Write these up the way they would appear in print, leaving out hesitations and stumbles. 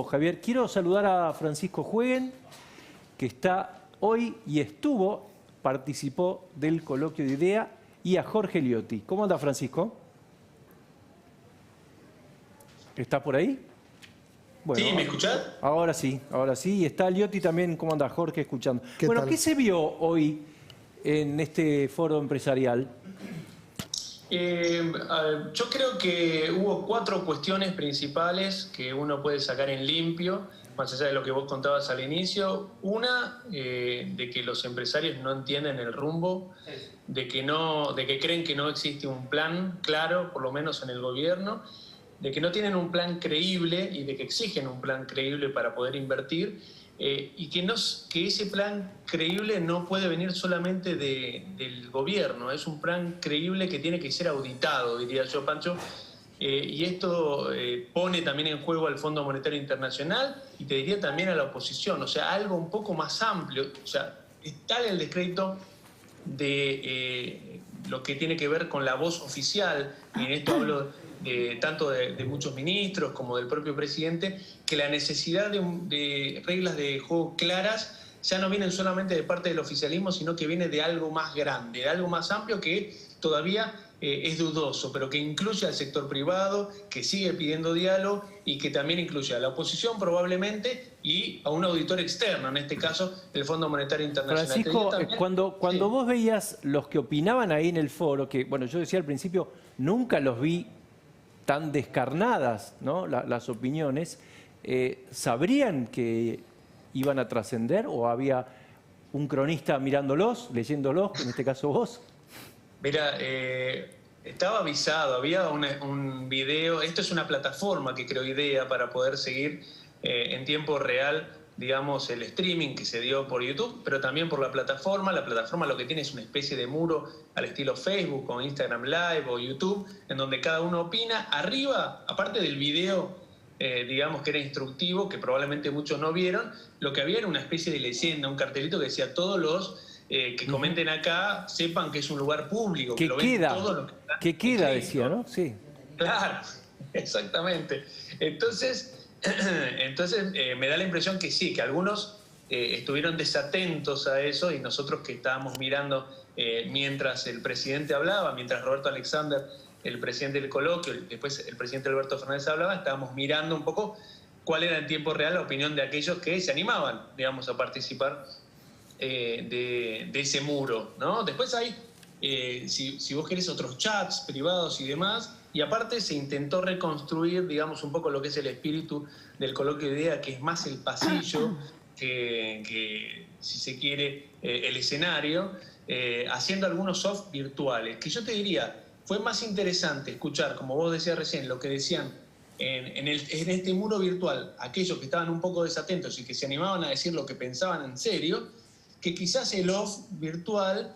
Javier, quiero saludar a Francisco Jueguen, que está hoy y participó del coloquio de IDEA, y a Jorge Liotti. ¿Cómo anda, Francisco? ¿Estás por ahí? Bueno, Sí, ¿me escuchás? Ahora sí. Y está Liotti también. ¿Cómo anda, Jorge, escuchando? Bueno, ¿qué se vio hoy en este foro empresarial? Yo creo que hubo 4 cuestiones principales que uno puede sacar en limpio, más allá de lo que vos contabas al inicio. Una, de que los empresarios no entienden el rumbo, de que creen que no existe un plan claro, por lo menos en el gobierno, de que no tienen un plan creíble y de que exigen un plan creíble para poder invertir, y que ese plan creíble no puede venir solamente del gobierno, es un plan creíble que tiene que ser auditado, diría yo, Pancho, y esto pone también en juego al Fondo Monetario Internacional y te diría también a la oposición, o sea, algo un poco más amplio, o sea, está el descrédito de lo que tiene que ver con la voz oficial, y en esto hablo tanto de muchos ministros como del propio presidente, que la necesidad de reglas de juego claras ya no vienen solamente de parte del oficialismo, sino que viene de algo más grande, de algo más amplio que todavía es dudoso, pero que incluye al sector privado, que sigue pidiendo diálogo y que también incluye a la oposición probablemente y a un auditor externo, en este caso el Fondo Monetario Internacional. Francisco, también, cuando sí. vos veías los que opinaban ahí en el foro, que bueno, yo decía al principio, nunca los vi tan descarnadas, ¿no? Las opiniones, ¿sabrían que iban a trascender o había un cronista mirándolos, leyéndolos, en este caso vos? Mira, estaba avisado, había un video, esto es una plataforma que creó IDEA para poder seguir en tiempo real, digamos, el streaming que se dio por YouTube, pero también por la plataforma. La plataforma lo que tiene es una especie de muro al estilo Facebook o Instagram Live o YouTube, en donde cada uno opina. Arriba, aparte del video, digamos, que era instructivo, que probablemente muchos no vieron, lo que había era una especie de leyenda, un cartelito que decía: todos los que comenten acá sepan que es un lugar público, que lo ven todo lo que queda, decía, ¿no? Sí. Claro, exactamente. Entonces me da la impresión que sí, que algunos estuvieron desatentos a eso, y nosotros que estábamos mirando mientras el presidente hablaba, mientras Roberto Alexander, el presidente del coloquio, después el presidente Alberto Fernández hablaba, estábamos mirando un poco cuál era en tiempo real la opinión de aquellos que se animaban, digamos, a participar de ese muro, ¿no? Después hay, si vos querés, otros chats privados y demás, y aparte se intentó reconstruir, digamos, un poco lo que es el espíritu del coloquio de IDEA, que es más el pasillo que si se quiere, el escenario, haciendo algunos soft virtuales, que yo te diría, fue más interesante escuchar, como vos decías recién, lo que decían en este muro virtual aquellos que estaban un poco desatentos y que se animaban a decir lo que pensaban en serio, que quizás el off virtual...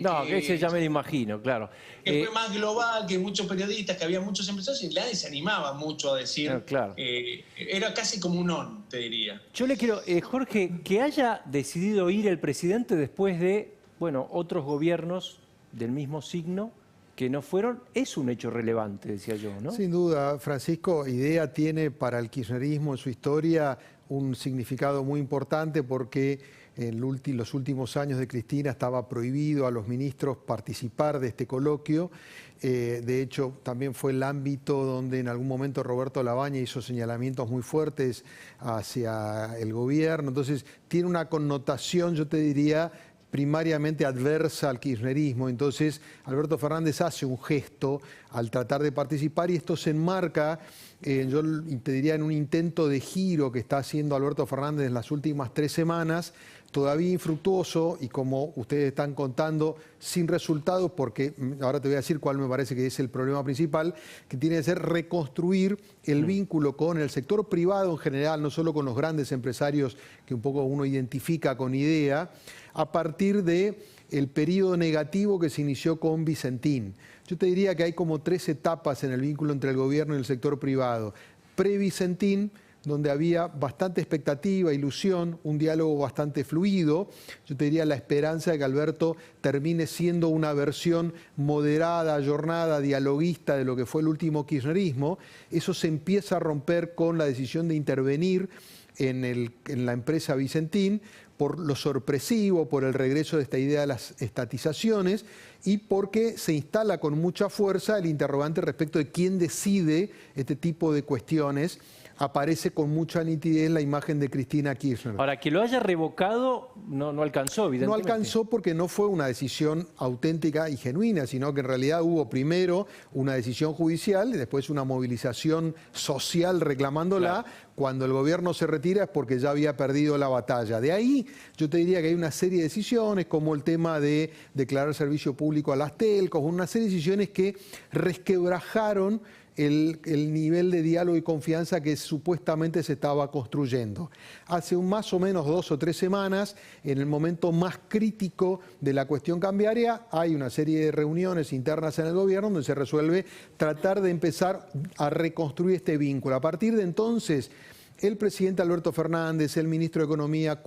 No, que ese ya me lo imagino, claro. Que fue más global, que muchos periodistas, que había muchos empresarios, y nadie se animaba mucho a decir. Claro. Era casi como un on, te diría. Yo le quiero, Jorge, que haya decidido ir el presidente después de, bueno, otros gobiernos del mismo signo que no fueron, es un hecho relevante, decía yo, ¿no? Sin duda, Francisco, IDEA tiene para el kirchnerismo en su historia un significado muy importante, porque en los últimos años de Cristina estaba prohibido a los ministros participar de este coloquio. De hecho, también fue el ámbito donde en algún momento Roberto Labaña hizo señalamientos muy fuertes hacia el gobierno. Entonces, tiene una connotación, yo te diría, primariamente adversa al kirchnerismo. Entonces, Alberto Fernández hace un gesto al tratar de participar, y esto se enmarca, yo te diría, en un intento de giro que está haciendo Alberto Fernández en las últimas 3 semanas, todavía infructuoso y, como ustedes están contando, sin resultados, porque ahora te voy a decir cuál me parece que es el problema principal, que tiene que ser reconstruir el vínculo con el sector privado en general, no solo con los grandes empresarios que un poco uno identifica con IDEA, a partir del periodo negativo que se inició con Vicentín. Yo te diría que hay como 3 etapas en el vínculo entre el gobierno y el sector privado. Pre-Vicentín, donde había bastante expectativa, ilusión, un diálogo bastante fluido. Yo te diría la esperanza de que Alberto termine siendo una versión moderada, ayornada, dialoguista de lo que fue el último kirchnerismo. Eso se empieza a romper con la decisión de intervenir en la empresa Vicentín, por lo sorpresivo, por el regreso de esta idea de las estatizaciones y porque se instala con mucha fuerza el interrogante respecto de quién decide este tipo de cuestiones. Aparece con mucha nitidez la imagen de Cristina Kirchner. Ahora, que lo haya revocado no alcanzó, evidentemente. No alcanzó porque no fue una decisión auténtica y genuina, sino que en realidad hubo primero una decisión judicial y después una movilización social reclamándola. Claro. Cuando el gobierno se retira es porque ya había perdido la batalla. De ahí yo te diría que hay una serie de decisiones, como el tema de declarar servicio público a las telcos, una serie de decisiones que resquebrajaron el nivel de diálogo y confianza que supuestamente se estaba construyendo. Hace más o menos 2 o 3 semanas, en el momento más crítico de la cuestión cambiaria, hay una serie de reuniones internas en el gobierno donde se resuelve tratar de empezar a reconstruir este vínculo. A partir de entonces, el presidente Alberto Fernández, el ministro de Economía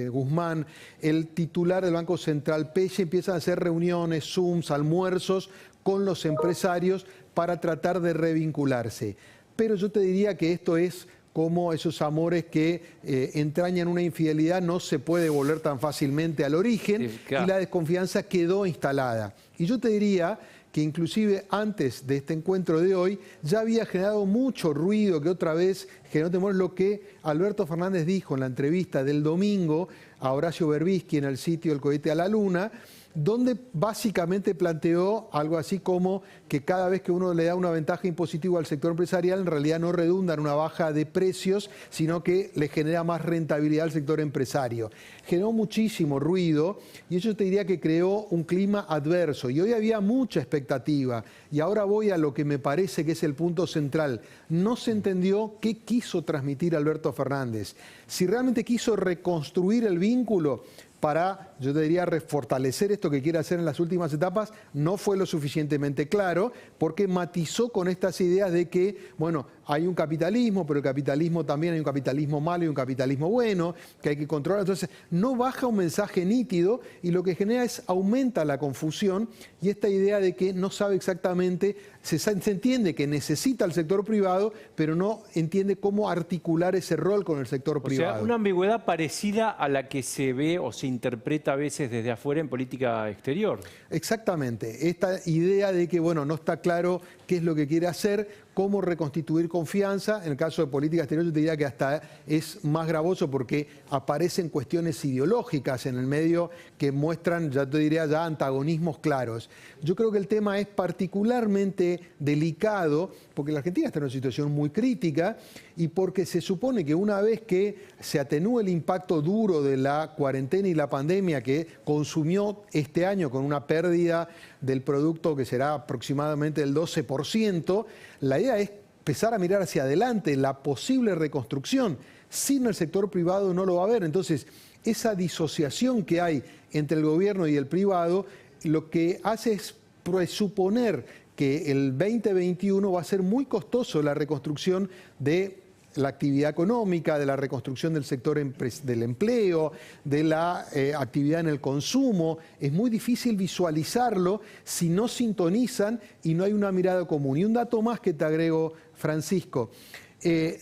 Guzmán, el titular del Banco Central Pelle empiezan a hacer reuniones, Zooms, almuerzos con los empresarios para tratar de revincularse. Pero yo te diría que esto es como esos amores que entrañan una infidelidad, no se puede volver tan fácilmente al origen, sí, claro. Y la desconfianza quedó instalada. Y yo te diría que inclusive antes de este encuentro de hoy ya había generado mucho ruido, que otra vez generó temor lo que Alberto Fernández dijo en la entrevista del domingo a Horacio Berbisky en el sitio El Cohete a la Luna, donde básicamente planteó algo así como que cada vez que uno le da una ventaja impositiva al sector empresarial, en realidad no redunda en una baja de precios, sino que le genera más rentabilidad al sector empresario. Generó muchísimo ruido y eso te diría que creó un clima adverso. Y hoy había mucha expectativa. Y ahora voy a lo que me parece que es el punto central. No se entendió qué quiso transmitir Alberto Fernández. Si realmente quiso reconstruir el vínculo para, yo te diría, refortalecer esto que quiere hacer en las últimas etapas, no fue lo suficientemente claro, porque matizó con estas ideas de que, bueno, hay un capitalismo, pero el capitalismo también hay un capitalismo malo y un capitalismo bueno, que hay que controlar. Entonces, no baja un mensaje nítido y lo que genera es, aumenta la confusión y esta idea de que no sabe exactamente, se entiende que necesita el sector privado, pero no entiende cómo articular ese rol con el sector privado. O sea, una ambigüedad parecida a la que se ve o se interpreta a veces desde afuera en política exterior. Exactamente. Esta idea de que, bueno, no está claro qué es lo que quiere hacer, cómo reconstituir confianza. En el caso de política exterior yo te diría que hasta es más gravoso porque aparecen cuestiones ideológicas en el medio que muestran, ya te diría, ya antagonismos claros. Yo creo que el tema es particularmente delicado porque la Argentina está en una situación muy crítica y porque se supone que una vez que se atenúe el impacto duro de la cuarentena y la pandemia que consumió este año con una pérdida del producto que será aproximadamente del 12%, la idea es empezar a mirar hacia adelante la posible reconstrucción. Sin el sector privado no lo va a haber. Entonces, esa disociación que hay entre el gobierno y el privado, lo que hace es presuponer que el 2021 va a ser muy costoso la reconstrucción de la actividad económica, de la reconstrucción del sector del empleo, de la actividad en el consumo. Es muy difícil visualizarlo si no sintonizan y no hay una mirada común. Y un dato más que te agrego, Francisco.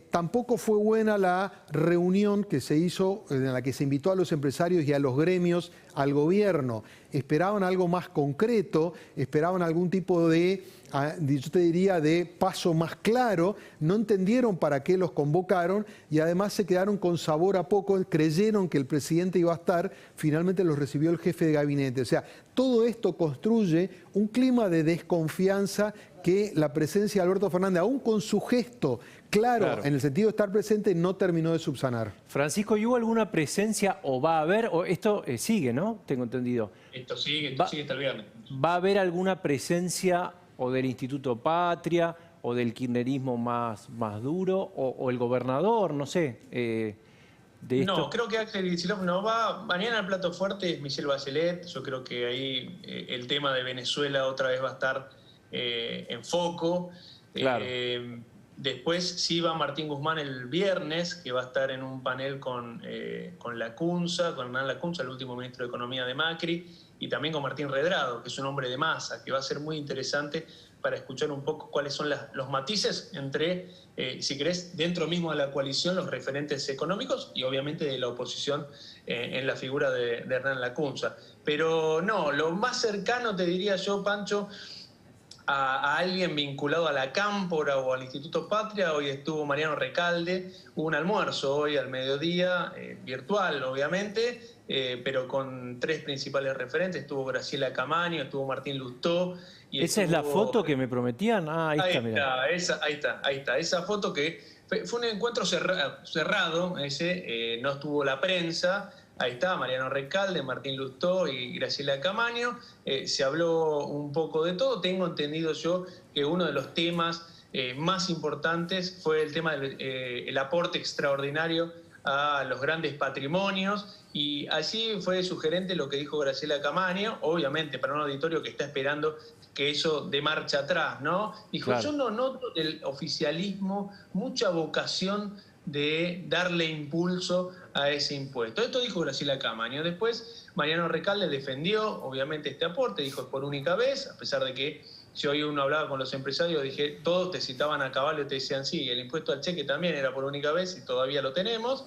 Tampoco fue buena la reunión que se hizo, en la que se invitó a los empresarios y a los gremios al gobierno. Esperaban algo más concreto, esperaban algún tipo de, yo te diría, de paso más claro. No entendieron para qué los convocaron y además se quedaron con sabor a poco, creyeron que el presidente iba a estar, finalmente los recibió el jefe de gabinete. O sea, todo esto construye un clima de desconfianza que la presencia de Alberto Fernández, aún con su gesto claro, en el sentido de estar presente, no terminó de subsanar. Francisco, ¿y hubo alguna presencia o va a haber, o esto sigue, ¿no? Tengo entendido. Esto sigue hasta el viernes. ¿Va a haber alguna presencia o del Instituto Patria o del kirchnerismo más duro o el gobernador, no sé? De esto? No, creo que Axel Kicillof no va. Mañana el plato fuerte es Michelle Bachelet. Yo creo que ahí el tema de Venezuela otra vez va a estar en foco. Claro. Después sí va Martín Guzmán el viernes, que va a estar en un panel con Lacunza, con Hernán Lacunza, el último ministro de Economía de Macri, y también con Martín Redrado, que es un hombre de masa, que va a ser muy interesante para escuchar un poco cuáles son los matices entre, si querés, dentro mismo de la coalición, los referentes económicos y obviamente de la oposición en la figura de Hernán Lacunza. Pero no, lo más cercano, te diría yo, Pancho, a alguien vinculado a la Cámpora o al Instituto Patria. Hoy estuvo Mariano Recalde, hubo un almuerzo hoy al mediodía, virtual obviamente, pero con 3 principales referentes. Estuvo Graciela Camaño, estuvo Martín Lustó. Y ¿Esa es la foto que me prometían? Ah, ahí está, mirá. Ahí está. Esa foto que fue un encuentro cerrado, no estuvo la prensa. Ahí está, Mariano Recalde, Martín Lustó y Graciela Camaño. Se habló un poco de todo. Tengo entendido yo que uno de los temas más importantes fue el tema del aporte extraordinario a los grandes patrimonios, y allí fue sugerente lo que dijo Graciela Camaño, obviamente para un auditorio que está esperando que eso dé marcha atrás, ¿no? Dijo, claro, yo no noto del oficialismo mucha vocación de darle impulso a ese impuesto. Esto dijo Graciela Camaño. Después Mariano Recalde defendió obviamente este aporte, dijo es por única vez, a pesar de que si hoy uno hablaba con los empresarios, dije, todos te citaban a caballo y te decían sí, el impuesto al cheque también era por única vez y todavía lo tenemos.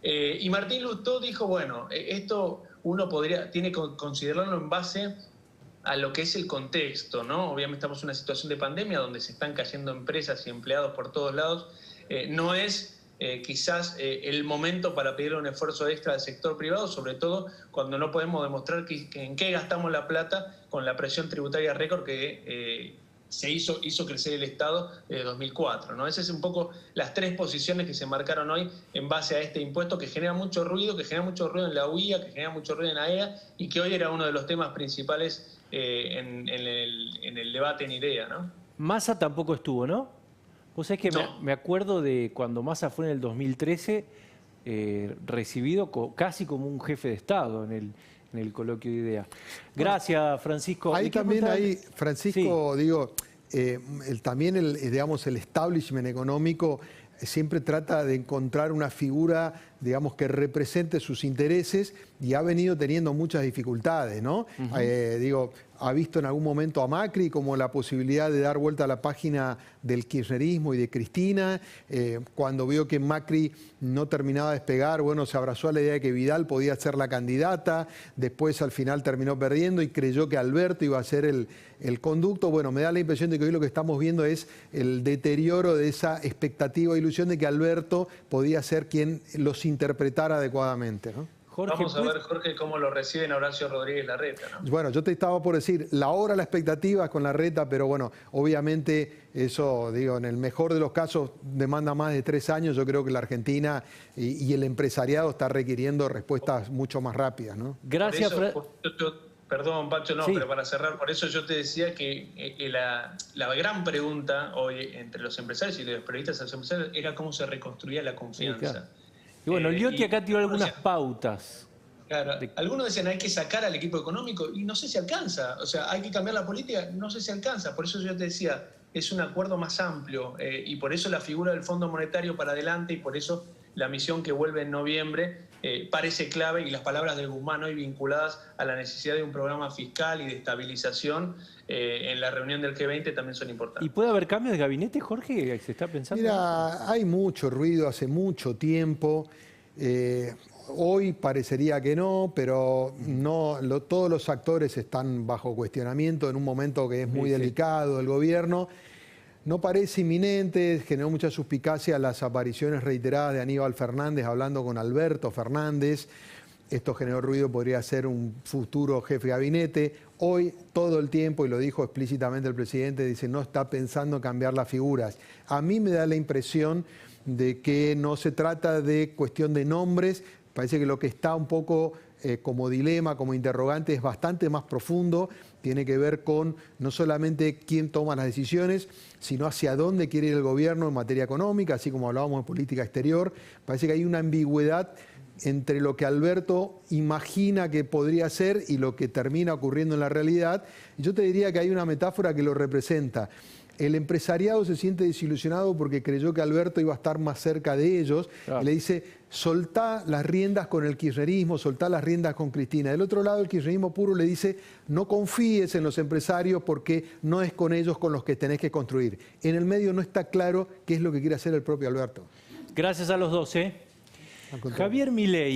Y Martín Lustó dijo, bueno, esto uno tiene que considerarlo en base a lo que es el contexto, ¿no? Obviamente estamos en una situación de pandemia donde se están cayendo empresas y empleados por todos lados. No es quizás el momento para pedir un esfuerzo extra al sector privado, sobre todo cuando no podemos demostrar en qué gastamos la plata con la presión tributaria récord que se hizo crecer el Estado desde 2004, ¿no? Esas son un poco las 3 posiciones que se marcaron hoy en base a este impuesto que genera mucho ruido, en la UIA, que genera mucho ruido en AEA, y que hoy era uno de los temas principales en el debate en IDEA, ¿no? Massa tampoco estuvo, ¿no? Vos sabés que no. me acuerdo de cuando Massa fue en el 2013 recibido casi como un jefe de Estado en el coloquio de IDEA. Gracias, Francisco. Ahí también, Francisco, sí, digo, también digamos, el establishment económico siempre trata de encontrar una figura, digamos, que represente sus intereses, y ha venido teniendo muchas dificultades, ¿no? Digo, ha visto en algún momento a Macri como la posibilidad de dar vuelta a la página del kirchnerismo y de Cristina. Cuando vio que Macri no terminaba de despegar, bueno, se abrazó a la idea de que Vidal podía ser la candidata. Después al final terminó perdiendo y creyó que Alberto iba a ser el conducto. Bueno, me da la impresión de que hoy lo que estamos viendo es el deterioro de esa expectativa e ilusión de que Alberto podía ser quien los interpretara adecuadamente, ¿no? Jorge, vamos a ver, Jorge, cómo lo reciben Horacio Rodríguez Larreta, ¿no? Bueno, yo te estaba por decir, la expectativa es con Larreta, pero bueno, obviamente eso, digo, en el mejor de los casos demanda más de 3 años. Yo creo que la Argentina y el empresariado está requiriendo respuestas mucho más rápidas, ¿no? Gracias. Perdón, Pancho, no, sí, pero para cerrar, por eso yo te decía que la gran pregunta hoy entre los empresarios y los periodistas a los empresarios era cómo se reconstruía la confianza. Sí, claro. Y bueno, Liotti acá tiró algunas pautas. Claro, algunos decían hay que sacar al equipo económico y no sé si alcanza. O sea, hay que cambiar la política, no sé si alcanza. Por eso yo te decía, es un acuerdo más amplio y por eso la figura del Fondo Monetario para adelante, y por eso la misión que vuelve en noviembre parece clave, y las palabras de Guzmán hoy vinculadas a la necesidad de un programa fiscal y de estabilización en la reunión del G20 también son importantes. ¿Y puede haber cambios de gabinete, Jorge? ¿Se está pensando? Mira, hay mucho ruido hace mucho tiempo. Hoy parecería que no, pero no, todos los actores están bajo cuestionamiento en un momento que es muy delicado del gobierno. No parece inminente, generó mucha suspicacia las apariciones reiteradas de Aníbal Fernández hablando con Alberto Fernández. Esto generó ruido, podría ser un futuro jefe de gabinete. Hoy, todo el tiempo, y lo dijo explícitamente el presidente, dice no está pensando en cambiar las figuras. A mí me da la impresión de que no se trata de cuestión de nombres. Parece que lo que está un poco como dilema, como interrogante, es bastante más profundo. Tiene que ver con no solamente quién toma las decisiones, sino hacia dónde quiere ir el gobierno en materia económica, así como hablábamos de política exterior. Parece que hay una ambigüedad entre lo que Alberto imagina que podría ser y lo que termina ocurriendo en la realidad. Y yo te diría que hay una metáfora que lo representa. El empresariado se siente desilusionado porque creyó que Alberto iba a estar más cerca de ellos. Claro. Y le dice, soltá las riendas con el kirchnerismo, soltá las riendas con Cristina. Del otro lado, el kirchnerismo puro le dice, no confíes en los empresarios porque no es con ellos con los que tenés que construir. En el medio no está claro qué es lo que quiere hacer el propio Alberto. Gracias a los dos, ¿eh? Al contrario. Javier Milei